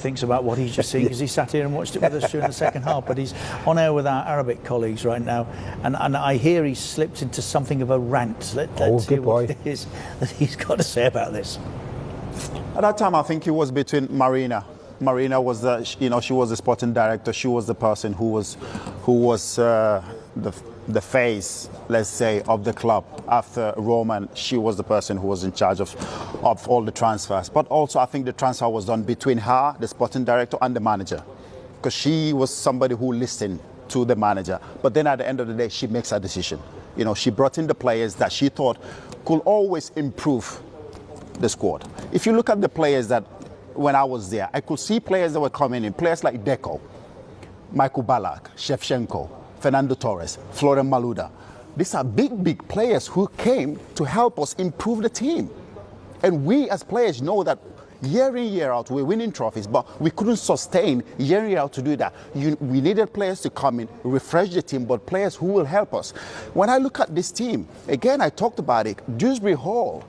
thinks about what he's just seen, because he sat here and watched it with us during the second half. But he's on air with our Arabic colleagues right now, and I hear he's slipped into something of a rant. Let's hear what it is that he's got to say about this. At that time, I think it was between Marina. Marina was she was the sporting director. She was the person who was the face, let's say, of the club. After Roman, she was the person who was in charge of all the transfers. But also, I think the transfer was done between her, the sporting director, and the manager, because she was somebody who listened to the manager. But then at the end of the day, she makes a decision. She brought in the players that she thought could always improve the squad. If you look at the players that, when I was there, I could see players that were coming in, players like Deco, Michael Ballack, Shevchenko, Fernando Torres, Florian Malouda. These are big players who came to help us improve the team. And we as players know that year in, year out, we're winning trophies, but we couldn't sustain year in, year out to do that. We needed players to come in, refresh the team, but players who will help us. When I look at this team, again, I talked about it, Dewsbury Hall.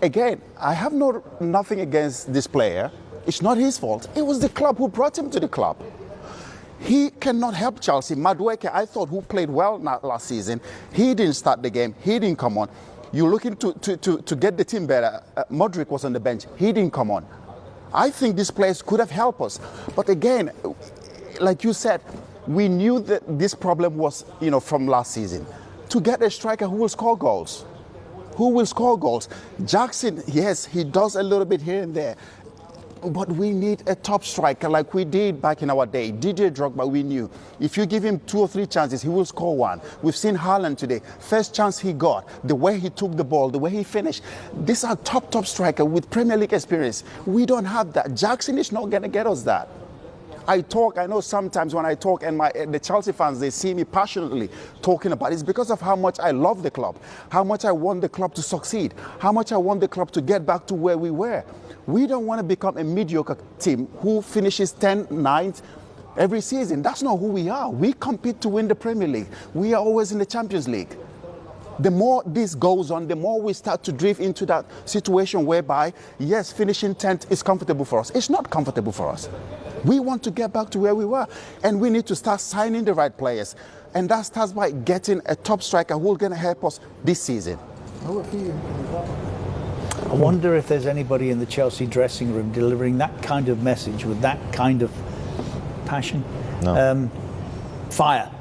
Again, I have nothing against this player. It's not his fault. It was the club who brought him to the club. He cannot help Chelsea. Madueke, I thought, who played well last season, he didn't start the game. He didn't come on. You're looking to get the team better. Modric was on the bench. He didn't come on. I think these players could have helped us. But again, like you said, we knew that this problem was, from last season. To get a striker who will score goals. Who will score goals? Jackson, yes, he does a little bit here and there. But we need a top striker like we did back in our day. DJ Drogba, we knew. If you give him 2 or 3 chances, he will score one. We've seen Haaland today. First chance he got, the way he took the ball, the way he finished. These are top striker with Premier League experience. We don't have that. Jackson is not going to get us that. I know sometimes when I talk, and the Chelsea fans, they see me passionately talking about it. It's because of how much I love the club, how much I want the club to succeed, how much I want the club to get back to where we were. We don't want to become a mediocre team who finishes 10th, 9th every season. That's not who we are. We compete to win the Premier League. We are always in the Champions League. The more this goes on, the more we start to drift into that situation whereby, yes, finishing 10th is comfortable for us. It's not comfortable for us. We want to get back to where we were, and we need to start signing the right players. And that starts by getting a top striker who is going to help us this season. I wonder if there's anybody in the Chelsea dressing room delivering that kind of message with that kind of passion. No. Fire.